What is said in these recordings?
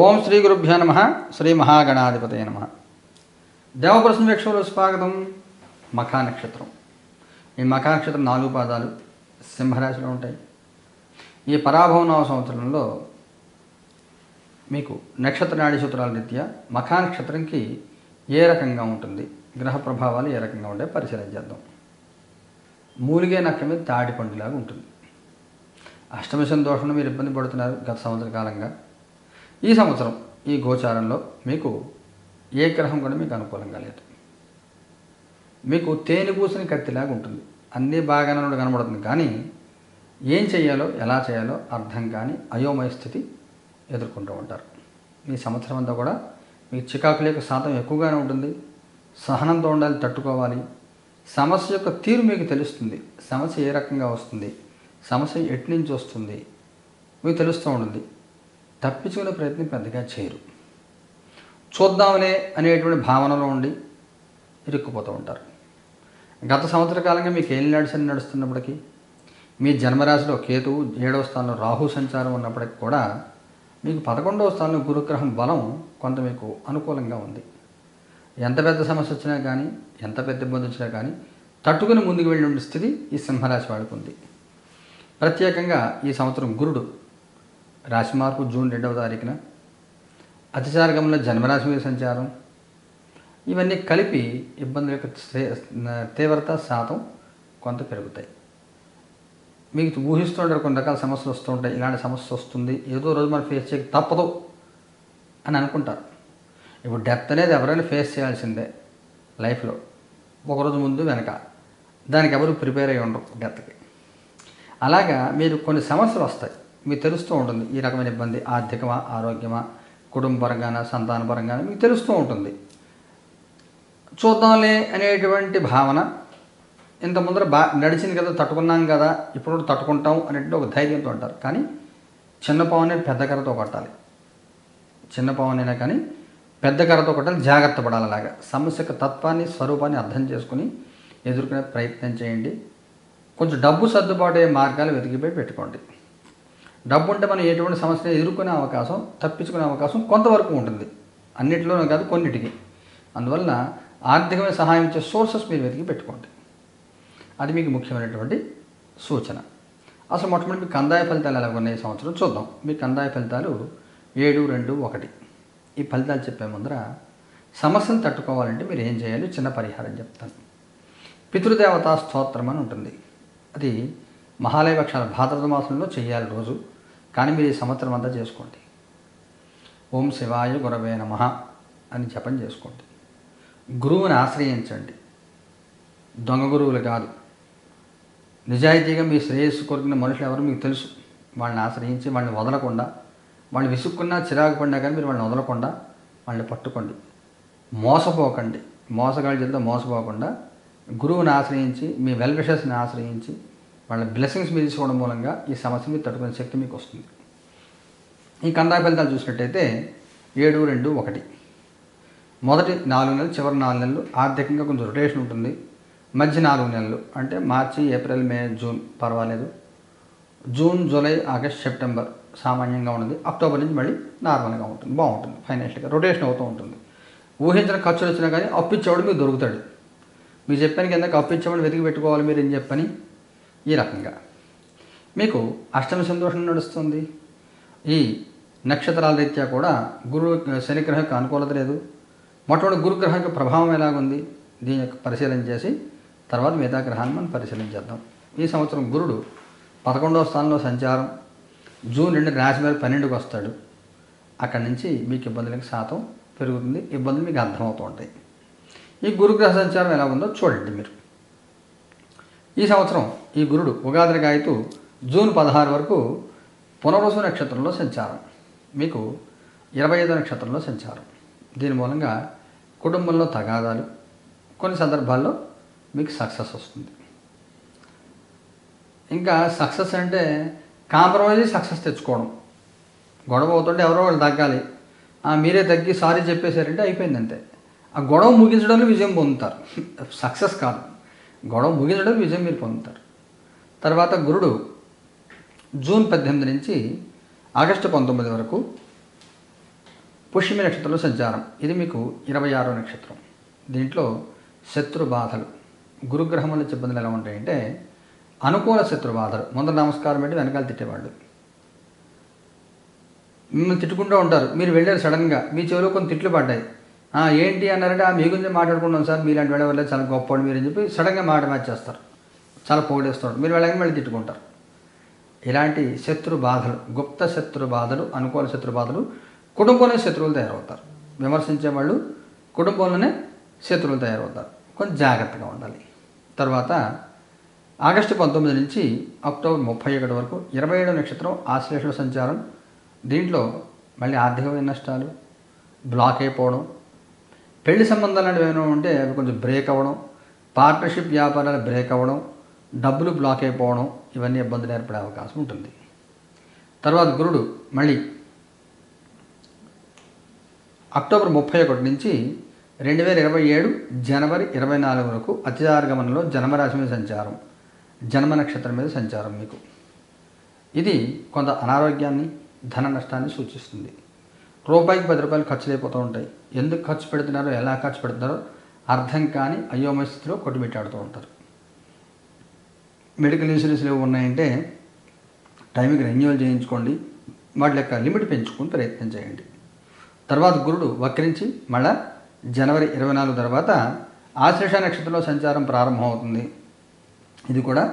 ఓం శ్రీ గురుభ్యో నమ. శ్రీ మహాగణాధిపతయ నమ. దేవప్రశ్న వీక్షకులు స్వాగతం. మఖా నక్షత్రం. ఈ మఖా నక్షత్రం 4 పాదాలు సింహరాశిలో ఉంటాయి. ఈ పరాభవ నవ సంవత్సరంలో మీకు నక్షత్ర నాడి సూత్రాల రీత్యా మఖా నక్షత్రంకి ఏ రకంగా ఉంటుంది, గ్రహ ప్రభావాలు ఏ రకంగా ఉంటాయి పరిశీలన చేద్దాం. మూలిగే నక్క మీద తాటి పండులాగా ఉంటుంది. అష్టమశని దోషంలో మీరు ఇబ్బంది పడుతున్నారు గత సంవత్సర కాలంగా. ఈ సంవత్సరం ఈ గోచారంలో మీకు ఏ గ్రహం కూడా మీకు అనుకూలంగా లేదు. మీకు తేనె పూసిన కత్తిలాగా ఉంటుంది. అన్నీ బాగానే కనబడుతుంది, కానీ ఏం చేయాలో ఎలా చేయాలో అర్థం కాని అయోమయ స్థితి ఎదుర్కొంటూ ఉంటారు. ఈ సంవత్సరం అంతా కూడా మీకు చికాకుల యొక్క శాతం ఎక్కువగానే ఉంటుంది. సహనంతో ఉండాలి, తట్టుకోవాలి. సమస్య యొక్క తీరు మీకు తెలుస్తుంది. సమస్య ఏ రకంగా వస్తుంది, సమస్య ఎటు నుంచి వస్తుంది మీకు తెలుస్తూ ఉంటుంది. తప్పించుకునే ప్రయత్నం పెద్దగా చేయరు. చూద్దామనే అనేటువంటి భావనలో ఉండి ఇరుక్కుపోతూ ఉంటారు. గత సంవత్సర కాలంగా మీకు ఏం నడిచని నడుస్తున్నప్పటికీ, మీ జన్మరాశిలో కేతువు 7వ స్థానంలో రాహు సంచారం ఉన్నప్పటికీ కూడా మీకు 11వ స్థానంలో గురుగ్రహం బలం కొంత మీకు అనుకూలంగా ఉంది. ఎంత పెద్ద సమస్య వచ్చినా కానీ, ఎంత పెద్ద ఇబ్బంది వచ్చినా కానీ తట్టుకుని ముందుకు వెళ్ళిన స్థితి ఈ సింహరాశి వాడికి ఉంది. ప్రత్యేకంగా ఈ సంవత్సరం గురుడు రాశి మార్పు జూన్ 2వ తారీఖున, అతిచారగంలో జన్మరాశి మీద సంచారం, ఇవన్నీ కలిపి ఇబ్బందుల యొక్క తీవ్రత శాతం కొంత పెరుగుతాయి. మీకు ఊహిస్తుంటారు కొన్ని రకాల సమస్యలు వస్తూ ఉంటాయి. ఇలాంటి సమస్య వస్తుంది, ఏదో రోజు మనం ఫేస్ చేయక తప్పదు అని అనుకుంటారు. ఇప్పుడు డెత్ అనేది ఎవరైనా ఫేస్ చేయాల్సిందే లైఫ్లో, ఒకరోజు ముందు వెనక. దానికి ఎవరు ప్రిపేర్ అయ్యి ఉండరు డెత్కి. అలాగా మీరు కొన్ని సమస్యలు వస్తాయి, మీకు తెలుస్తూ ఉంటుంది. ఈ రకమైన ఇబ్బంది ఆర్థికమా, ఆరోగ్యమా, కుటుంబపరంగానా, సంతానపరంగానా మీకు తెలుస్తూ ఉంటుంది. చూద్దాంలే అనేటువంటి భావన ఇంత ముందర నడిచింది కదా, తట్టుకున్నాం కదా, ఇప్పుడు తట్టుకుంటాం అనేటువంటి ఒక ధైర్యంతో ఉంటారు. కానీ చిన్న పావునే పెద్ద కర్రతో కొట్టాలి. చిన్న పావునైనా కానీ పెద్ద కర్రతో కొట్టాలి. జాగ్రత్త పడాలి. అలాగా సమస్య యొక్క తత్వాన్ని, స్వరూపాన్ని అర్థం చేసుకుని ఎదుర్కొనే ప్రయత్నం చేయండి. కొంచెం డబ్బు సర్దుబాటు అయ్యే మార్గాలు వెతికిపోయి పెట్టుకోండి. డబ్బు ఉంటే మనం ఎటువంటి సమస్యను ఎదుర్కొనే అవకాశం, తప్పించుకునే అవకాశం కొంతవరకు ఉంటుంది. అన్నిటిలోనూ కాదు, కొన్నిటికి. అందువల్ల ఆర్థికమైన సహాయం ఇచ్చే సోర్సెస్ మీరు వెతికి పెట్టుకోండి. అది మీకు ముఖ్యమైనటువంటి సూచన. అసలు మొట్టమొదటి మీ కందాయ ఫలితాలు ఎలా ఉన్నాయి ఈ సంవత్సరం చూద్దాం. మీ కందాయ ఫలితాలు 7, 2, 1. ఈ ఫలితాలు చెప్పే ముందర సమస్యను తట్టుకోవాలంటే మీరు ఏం చేయాలి చిన్న పరిహారం చెప్తాను. పితృదేవతా స్తోత్రం అని ఉంటుంది. అది మహాలయ పక్షాల భాద్రపద మాసంలో చేయాలి రోజు, కానీ మీరు ఈ సంవత్సరం అంతా చేసుకోండి. ఓం శివాయ గురవే నమః అని జపం చేసుకోండి. గురువుని ఆశ్రయించండి. దొంగ గురువులు కాదు, నిజాయితీగా మీ శ్రేయస్సు కోరుకున్న మనుషులు ఎవరు మీకు తెలుసు. వాళ్ళని ఆశ్రయించి వాళ్ళని వదలకుండా, వాళ్ళు విసుక్కున్నా చిరాకు పడినా కానీ మీరు వాళ్ళని వదలకుండా వాళ్ళని పట్టుకోండి. మోసపోకండి. మోసగాళ్ళ చేతితో మోసపోకుండా గురువుని ఆశ్రయించి, మీ వెల్ విషెస్ని ఆశ్రయించి వాళ్ళ బ్లెస్సింగ్స్ మీరు తీసుకోవడం మూలంగా ఈ సమస్య మీద తట్టుకునే శక్తి మీకు వస్తుంది. ఈ కందాయ ఫలితాలు చూసినట్టయితే 7, 2, 1. మొదటి 4 నెలలు, చివరి 4 నెలలు ఆర్థికంగా కొంచెం రొటేషన్ ఉంటుంది. మధ్య 4 నెలలు అంటే మార్చి, ఏప్రిల్, మే, జూన్ పర్వాలేదు. జూన్, జూలై, ఆగస్ట్, సెప్టెంబర్ సామాన్యంగా ఉంటుంది. అక్టోబర్ నుంచి మళ్ళీ నార్మల్గా ఉంటుంది, బాగుంటుంది. ఫైనాన్షియల్గా రొటేషన్ అవుతూ ఉంటుంది. ఊహించిన ఖర్చులు వచ్చినా కానీ అప్పు ఇచ్చేవాడు మీకు దొరుకుతాడు. మీకు చెప్పాను కిందకి అప్పు ఇచ్చేవాడు వెతికి పెట్టుకోవాలి మీరు ఏం చెప్పని. ఈ రకంగా మీకు అష్టమ సంతోషం నడుస్తుంది. ఈ నక్షత్రాల రీత్యా కూడా శనిగ్రహం యొక్క అనుకూలత లేదు. మొట్టమొదటి గురుగ్రహం యొక్క ప్రభావం ఎలాగుంది దీని యొక్క పరిశీలన చేసి తర్వాత మిగతా గ్రహాన్ని మనం పరిశీలన చేద్దాం. ఈ సంవత్సరం గురుడు 11వ స్థానంలో సంచారం. జూన్ 2 రాశి మీద 12కి వస్తాడు. అక్కడి నుంచి మీకు ఇబ్బందులకు శాతం పెరుగుతుంది. ఇబ్బందులు మీకు అర్థమవుతూ ఉంటాయి. ఈ గురుగ్రహ సంచారం ఎలా ఉందో చూడండి మీరు. ఈ సంవత్సరం ఈ గురుడు ఉగాదిని గాయతూ జూన్ 16 వరకు పునర్వసు నక్షత్రంలో సంచారం, మీకు 25వ నక్షత్రంలో సంచారం. దీని మూలంగా కుటుంబంలో తగాదాలు, కొన్ని సందర్భాల్లో మీకు సక్సెస్ వస్తుంది. ఇంకా సక్సెస్ అంటే కాంప్రమైజ్ సక్సెస్ తెచ్చుకోవడం. గొడవ అవుతుంటే ఎవరో వాళ్ళు తగ్గాలి, మీరే తగ్గి సారీ చెప్పేశారంటే అయిపోయింది అంతే. ఆ గొడవ ముగించడంలో విజయం పొందుతారు, సక్సెస్ కాదు. గొడవ ముగించడం విజయం మీరు పొందుతారు. తర్వాత గురుడు జూన్ 18 నుంచి ఆగస్టు 19 వరకు పుష్యమి నక్షత్రంలో సంచారం. ఇది మీకు 26వ నక్షత్రం. దీంట్లో శత్రు బాధలు, గురుగ్రహం వల్ల ఇబ్బందులు ఎలా ఉంటాయంటే అనుకూల శత్రు బాధలు. ముందర నమస్కారం పెట్టి వెనకాల తిట్టేవాళ్ళు, మిమ్మల్ని తిట్టుకుంటూ ఉంటారు. మీరు వెళ్ళారు సడన్గా, మీ చెవిలో కొన్ని తిట్లు పడ్డాయి. ఏంటి అన్నారంటే మీ గురించి మాట్లాడుకుంటాం సార్, మీలాంటి వాళ్ళ వల్ల చాలా గొప్పవాడు మీరు అని చెప్పి సడన్గా మాట మార్చేస్తారు, చాలా పొగిడేస్తారు. మీరు వెళ్ళగానే మళ్ళీ తిట్టుకుంటారు. ఇలాంటి శత్రు బాధలు, గుప్త శత్రు బాధలు, అనుకూల శత్రు బాధలు, కుటుంబంలో శత్రువులు తయారవుతారు. విమర్శించే వాళ్ళు కుటుంబంలోనే శత్రువులు తయారవుతారు. కొంచెం జాగ్రత్తగా ఉండాలి. తర్వాత ఆగస్టు 19 నుంచి అక్టోబర్ 31 వరకు 27వ నక్షత్రం ఆశ్లేష సంచారం. దీంట్లో మళ్ళీ ఆర్థికమైన నష్టాలు, బ్లాక్ అయిపోవడం, పెళ్లి సంబంధాలు లాంటివి ఏమైనా ఉంటే అవి కొంచెం బ్రేక్ అవ్వడం, పార్ట్నర్షిప్ వ్యాపారాలు బ్రేక్ అవ్వడం, డబ్బులు బ్లాక్ అయిపోవడం, ఇవన్నీ ఇబ్బందులు ఏర్పడే అవకాశం ఉంటుంది. తర్వాత గురుడు మళ్ళీ అక్టోబర్ 31 నుంచి 2027 జనవరి 24 వరకు అతిచారగమనంలో జన్మరాశి మీద సంచారం, జన్మ నక్షత్రం మీద సంచారం. మీకు ఇది కొంత అనారోగ్యాన్ని, ధన నష్టాన్ని సూచిస్తుంది. రూపాయికి 10 రూపాయలు ఖర్చులు అయిపోతూ ఉంటాయి. ఎందుకు ఖర్చు పెడుతున్నారో, ఎలా ఖర్చు పెడుతున్నారో అర్థం కాని అయోమయ స్థితిలో కొట్టుమిట్టాడుతూ ఉంటారు. మెడికల్ ఇన్సూరెన్స్లు ఏవి ఉన్నాయంటే టైంకి రెన్యువల్ చేయించుకోండి, వాటి యొక్క లిమిట్ పెంచుకుని ప్రయత్నం చేయండి. తర్వాత గురుడు వక్రించి మళ్ళా జనవరి 24 తర్వాత ఆశ్లేష నక్షత్రంలో సంచారం ప్రారంభమవుతుంది. ఇది కూడా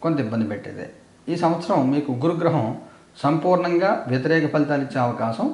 కొంత ఇబ్బంది పెట్టేదే. ఈ సంవత్సరం మీకు గురుగ్రహం సంపూర్ణంగా వ్యతిరేక ఫలితాలు ఇచ్చే అవకాశం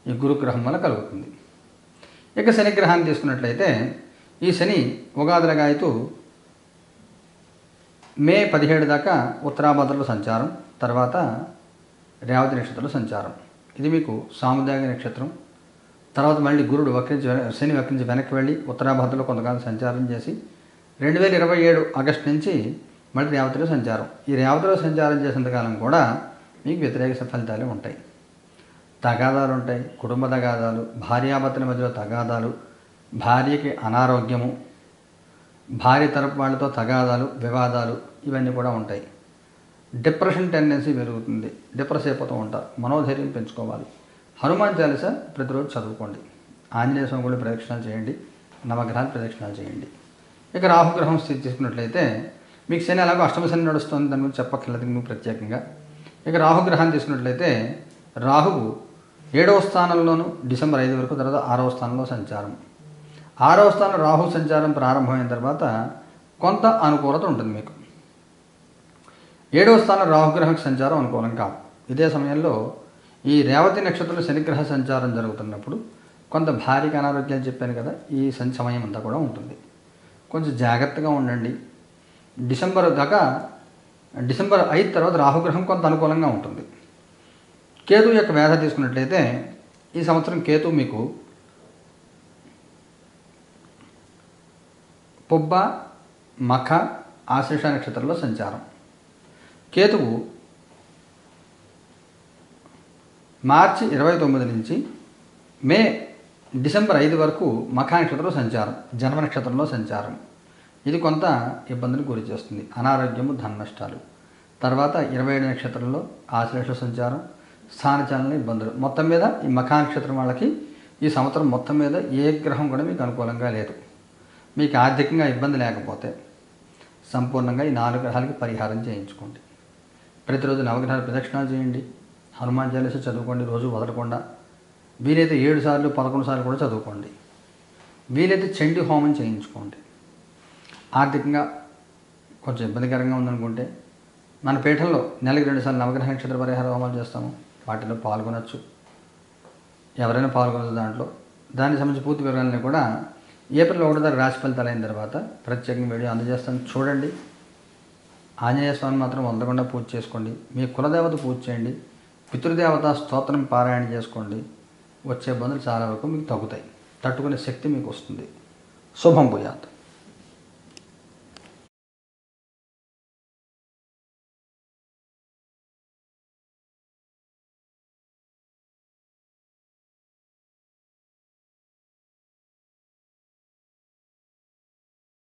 ఈ గురుగ్రహం వల్ల కలుగుతుంది. ఇక శనిగ్రహాన్ని తీసుకున్నట్లయితే ఈ శని ఉగాదిలగాయతూ మే 17 దాకా ఉత్తరాభద్రలో సంచారం, తర్వాత రేవతి నక్షత్రంలో సంచారం. ఇది మీకు సాముదాయిక నక్షత్రం. తర్వాత మళ్ళీ గురుడు శని వక్రించి వెనక్కి వెళ్ళి ఉత్తరాభద్రలో కొంతకాలం సంచారం చేసి 2027 ఆగస్టు నుంచి మళ్ళీ రేవతిలో సంచారం. ఈ రేవతిలో సంచారం చేసేంతకాలం కూడా మీకు వ్యతిరేక ఫలితాలే ఉంటాయి. తగాదాలు ఉంటాయి, కుటుంబ తగాదాలు, భార్యాభర్తల మధ్యలో తగాదాలు, భార్యకి అనారోగ్యము, భార్య తరపు వాళ్ళతో తగాదాలు, వివాదాలు, ఇవన్నీ కూడా ఉంటాయి. డిప్రెషన్ టెండెన్సీ పెరుగుతుంది, డిప్రెస్ అయిపోతూ ఉంటారు. మనోధైర్యం పెంచుకోవాలి. హనుమాన్ చాలీస ప్రతిరోజు చదువుకోండి. ఆంజనేయ స్వామి గుడి ప్రదక్షిణాలు చేయండి, నవగ్రహాలు ప్రదక్షిణాలు చేయండి. ఇక రాహుగ్రహం స్థితి తీసుకున్నట్లయితే మీకు శని అలాగో అష్టమ శని నడుస్తుంది, దాని గురించి చెప్పక్కర్లేదు మీకు ప్రత్యేకంగా. ఇక రాహుగ్రహాన్ని తీసుకున్నట్లయితే రాహువు 7వ స్థానంలోనూ డిసెంబర్ 5 వరకు, తర్వాత 6వ స్థానంలో సంచారం. 6వ స్థానంలో రాహు సంచారం ప్రారంభమైన తర్వాత కొంత అనుకూలత ఉంటుంది మీకు. 7వ స్థానంలో రాహుగ్రహం సంచారం అనుకూలం కాదు. ఇదే సమయంలో ఈ రేవతి నక్షత్రంలో శనిగ్రహ సంచారం జరుగుతున్నప్పుడు కొంత భారీగా అనారోగ్యాలు చెప్పాను కదా, ఈ సమయం అంతా కూడా ఉంటుంది. కొంచెం జాగ్రత్తగా ఉండండి. డిసెంబర్ 5 తర్వాత రాహుగ్రహం కొంత అనుకూలంగా ఉంటుంది. కేతు యొక్క వేధ తీసుకున్నట్లయితే ఈ సంవత్సరం కేతు మీకు పుబ్బ, మఖ, ఆశ్లేష నక్షత్రంలో సంచారం. కేతువు మార్చి 29 నుంచి డిసెంబర్ 5 వరకు మఖ నక్షత్రంలో సంచారం, జన్మ నక్షత్రంలో సంచారం. ఇది కొంత ఇబ్బందులు గురి చేస్తుంది, అనారోగ్యము, ధన నష్టాలు. తర్వాత 27 నక్షత్రంలో ఆశ్లేష సంచారం, స్థానచలన ఇబ్బందులు. మొత్తం మీద ఈ మఖ నక్షత్రం వాళ్ళకి ఈ సంవత్సరం మొత్తం మీద ఏ గ్రహం కూడా మీకు అనుకూలంగా లేదు. మీకు ఆర్థికంగా ఇబ్బంది లేకపోతే సంపూర్ణంగా ఈ 4 గ్రహాలకి పరిహారం చేయించుకోండి. ప్రతిరోజు నవగ్రహాల ప్రదక్షిణాలు చేయండి, హనుమాన్ చాలీస చదువుకోండి, రోజు వదలకుండా. వీలైతే 7 సార్లు 11 సార్లు కూడా చదువుకోండి. వీలైతే చండీ హోమం చేయించుకోండి. ఆర్థికంగా కొంచెం ఇబ్బందికరంగా ఉందనుకుంటే మన పీఠంలో నెలకి 2 సార్లు నవగ్రహ నక్షత్ర పరిహార హోమాలు చేస్తాము, వాటిలో పాల్గొనవచ్చు. ఎవరైనా పాల్గొనవచ్చు దాంట్లో. దానికి సంబంధించి పూర్తి వివరాలని కూడా ఏప్రిల్ 1 తారీఖు రాశి ఫలితాలు అయిన తర్వాత ప్రత్యేకంగా వీడియో అందజేస్తాను, చూడండి. ఆంజనేయ స్వామి మాత్రం వదలకుండా పూజ చేసుకోండి. మీ కులదేవత పూజ చేయండి, పితృదేవత స్తోత్రం పారాయణ చేసుకోండి. వచ్చే ఇబ్బందులు చాలా వరకు మీకు తగ్గుతాయి, తట్టుకునే శక్తి మీకు వస్తుంది. శుభం భూయాత్.